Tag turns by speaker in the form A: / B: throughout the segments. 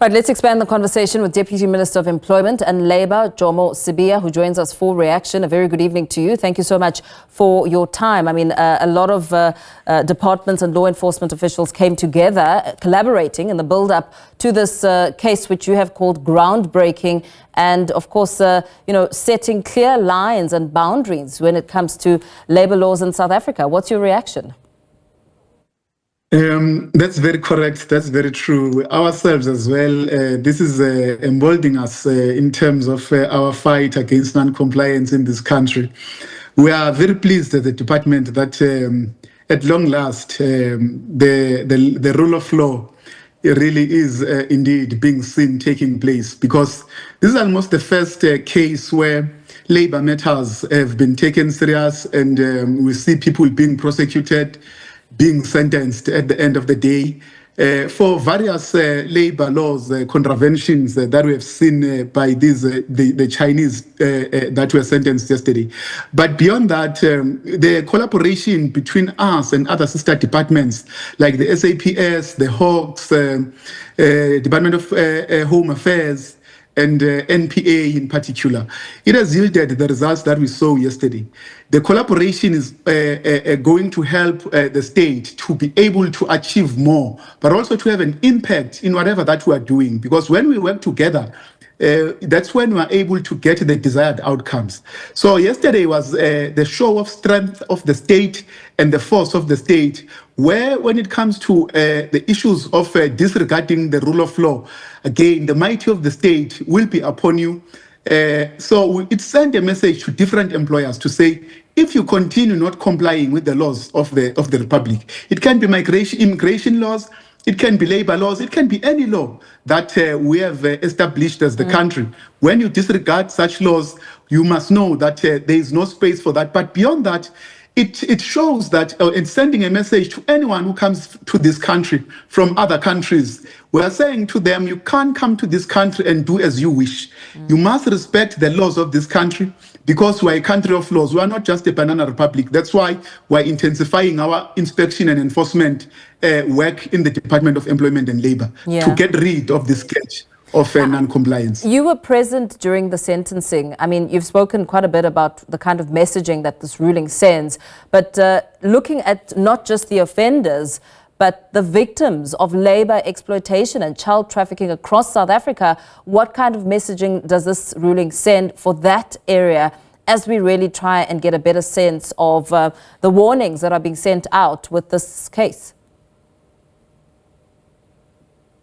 A: Right, let's expand the conversation with Deputy Minister of Employment and Labour, Jomo Sibiya, who joins us for reaction. A very good evening to you. Thank you so much for your time. I mean, a lot of departments and law enforcement officials came together, collaborating in the build-up to this case, which you have called groundbreaking, and of course, setting clear lines and boundaries when it comes to labour laws in South Africa. What's your reaction?
B: That's very correct. That's very true. Ourselves as well, this is emboldening us in terms of our fight against non-compliance in this country. We are very pleased as the department that at long last, the rule of law really is indeed being seen taking place, because this is almost the first case where labour matters have been taken serious, and we see people being prosecuted, being sentenced at the end of the day for various labor laws, contraventions that we have seen by these the Chinese that were sentenced yesterday. But beyond that, the collaboration between us and other sister departments like the SAPS, the Hawks, Department of Home Affairs, and NPA in particular, it has yielded the results that we saw yesterday. The collaboration is going to help the state to be able to achieve more, but also to have an impact in whatever that we are doing. Because when we work together, that's when we are able to get the desired outcomes. So yesterday was the show of strength of the state and the force of the state, where when it comes to the issues of disregarding the rule of law, again, the mighty of the state will be upon you. So it sent a message to different employers to say, if you continue not complying with the laws of the Republic, it can be immigration laws, it can be labor laws, it can be any law that we have established as the country. When you disregard such laws, you must know that there is no space for that. But beyond that, it shows that it's sending a message to anyone who comes to this country from other countries. We are saying to them, you can't come to this country and do as you wish. You must respect the laws of this country, because we are a country of laws. We are not just a banana republic. That's why we're intensifying our inspection and enforcement work in the Department of Employment and Labour to get rid of this scourge of non-compliance.
A: You were present during the sentencing. I mean, you've spoken quite a bit about the kind of messaging that this ruling sends, but looking at not just the offenders, but the victims of labour exploitation and child trafficking across South Africa, what kind of messaging does this ruling send for that area, as we really try and get a better sense of the warnings that are being sent out with this case?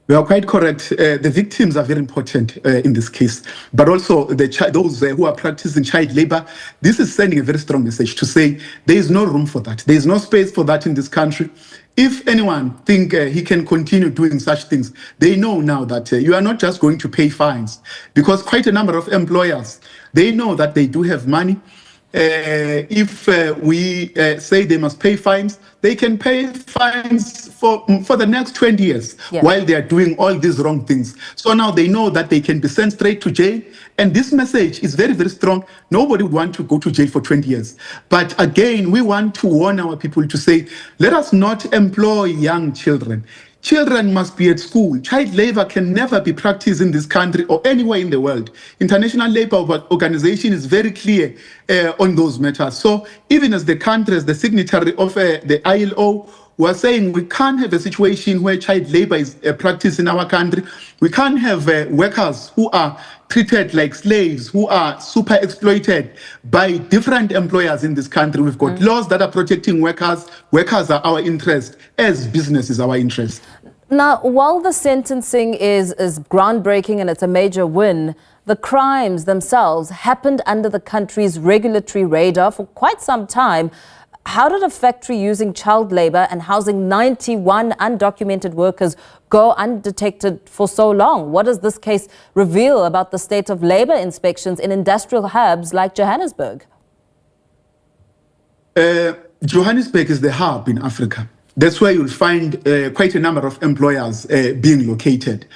B: You are quite correct. The victims are very important in this case, but also those who are practicing child labor. This is sending a very strong message to say there is no room for that. There is no space for that in this country. If anyone think he can continue doing such things, they know now that you are not just going to pay fines, because quite a number of employers, they know that they do have money. If we say they must pay fines, they can pay fines for the next 20 years while they are doing all these wrong things. So now they know that they can be sent straight to jail. And this message is very, very strong. Nobody would want to go to jail for 20 years. But again, we want to warn our people to say, let us not employ young children. Children must be at school. Child labor can never be practiced in this country or anywhere in the world. International Labour Organization is very clear on those matters. So even as the country, as the signatory of the ILO, we're saying we can't have a situation where child labor is practiced in our country. We can't have workers who are treated like slaves, who are super exploited by different employers in this country. We've got laws that are protecting workers. Workers are our interest, as business is our interest.
A: Now, while the sentencing is groundbreaking and it's a major win, the crimes themselves happened under the country's regulatory radar for quite some time. How did a factory using child labour and housing 91 undocumented workers go undetected for so long? What does this case reveal about the state of labour inspections in industrial hubs like Johannesburg?
B: Johannesburg is the hub in Africa. That's where you'll find quite a number of employers being located.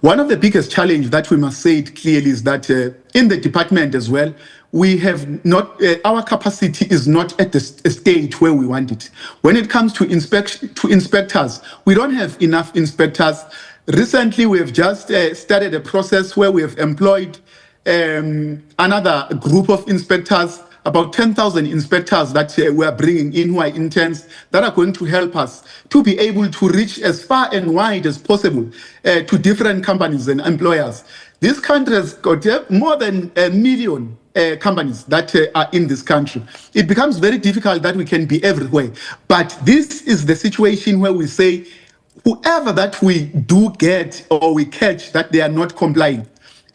B: One of the biggest challenges that we must say it clearly is that in the department as well, we have not, our capacity is not at the stage where we want it. When it comes to inspectors, we don't have enough inspectors. Recently, we have just started a process where we have employed another group of inspectors, about 10,000 inspectors that we are bringing in who are interns that are going to help us to be able to reach as far and wide as possible to different companies and employers. This country has got more than 1 million companies that are in this country. It becomes very difficult that we can be everywhere. But this is the situation where we say, whoever that we do get or we catch that they are not complying,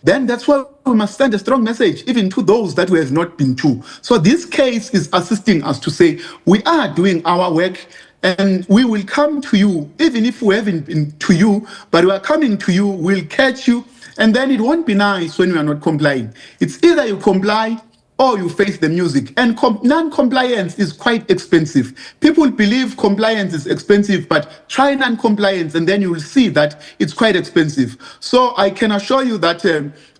B: then that's why we must send a strong message even to those that we have not been to. So this case is assisting us to say we are doing our work and we will come to you, even if we haven't been to you, but we are coming to you, we'll catch you, and then it won't be nice when we are not complying. It's either you comply or you face the music. And non-compliance is quite expensive. People believe compliance is expensive, but try non-compliance and then you will see that it's quite expensive. So I can assure you that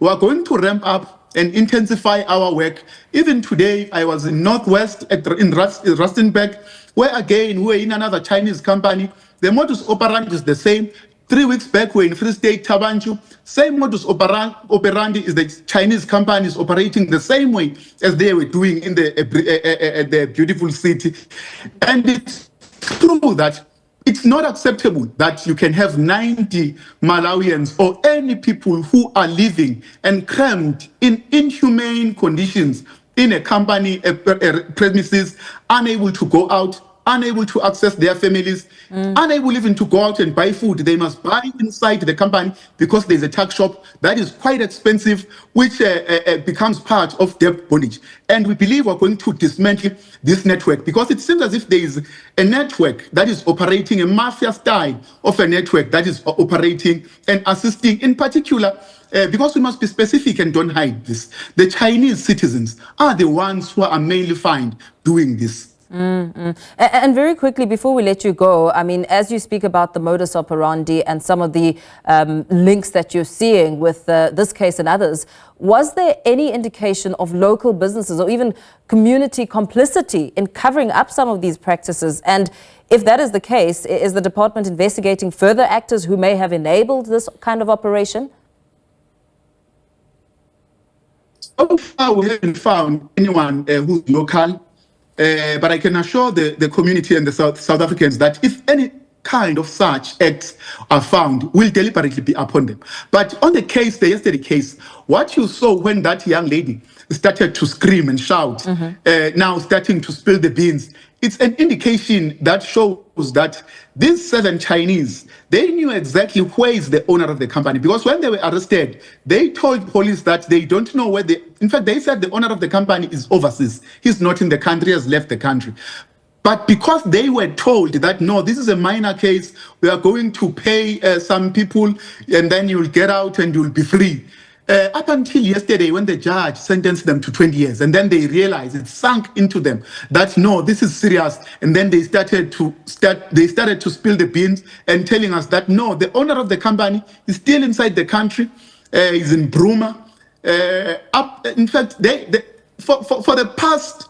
B: we are going to ramp up and intensify our work. Even today, I was in Northwest in Rustenburg, where again, we were in another Chinese company. The modus operandi is the same. 3 weeks back, we're in Free State, Tabanchu. Same modus operandi is the Chinese companies operating the same way as they were doing in the beautiful city. And it's true that it's not acceptable that you can have 90 Malawians or any people who are living and crammed in inhumane conditions in a company, premises, unable to go out, unable to access their families, unable even to go out and buy food. They must buy inside the company because there's a tuck shop that is quite expensive, which becomes part of debt bondage. And we believe we're going to dismantle this network because it seems as if there is a network that is operating, a mafia style of a network that is operating and assisting, in particular, because we must be specific and don't hide this. The Chinese citizens are the ones who are mainly found doing this.
A: And very quickly, before we let you go, I mean, as you speak about the modus operandi and some of the links that you're seeing with this case and others, was there any indication of local businesses or even community complicity in covering up some of these practices? And if that is the case, is the department investigating further actors who may have enabled this kind of operation?
B: So far, we haven't found anyone who's local. But I can assure the community and the South Africans that if any kind of such acts are found, will deliberately be upon them. But on the case, the yesterday case, what you saw when that young lady started to scream and shout, now starting to spill the beans, it's an indication that shows that these 7 Chinese, they knew exactly where is the owner of the company. Because when they were arrested, they told police that they don't know where in fact, they said the owner of the company is overseas. He's not in the country, has left the country. But because they were told that, no, this is a minor case, we are going to pay some people and then you'll get out and you'll be free. Up until yesterday, when the judge sentenced them to 20 years, and then they realized it sunk into them that no, this is serious, and then they started to spill the beans and telling us that no, the owner of the company is still inside the country, is in Bruma. In fact, for the past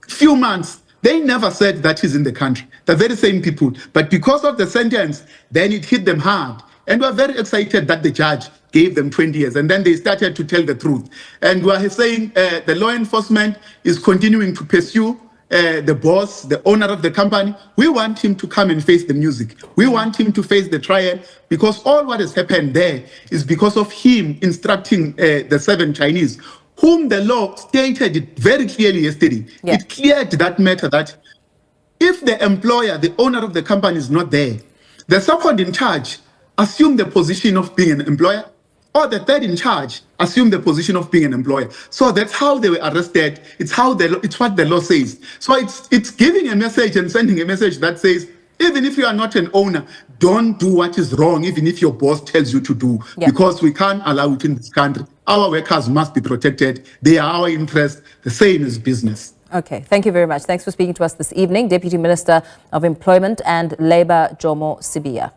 B: few months, they never said that he's in the country. The very same people, but because of the sentence, then it hit them hard, and we're very excited that the judge gave them 20 years, and then they started to tell the truth. And we're saying the law enforcement is continuing to pursue the boss, the owner of the company. We want him to come and face the music. We want him to face the trial, because all what has happened there is because of him instructing the 7 Chinese, whom the law stated it very clearly yesterday. Yeah. It cleared that matter that if the employer, the owner of the company is not there, the second in charge assume the position of being an employer, or the third in charge assume the position of being an employer. So that's how they were arrested. It's what the law says. So it's giving a message and sending a message that says, even if you are not an owner, don't do what is wrong, even if your boss tells you to do, because we can't allow it in this country. Our workers must be protected. They are our interest, the same as business.
A: Okay, thank you very much. Thanks for speaking to us this evening, Deputy Minister of Employment and Labour, Jomo Sibiya.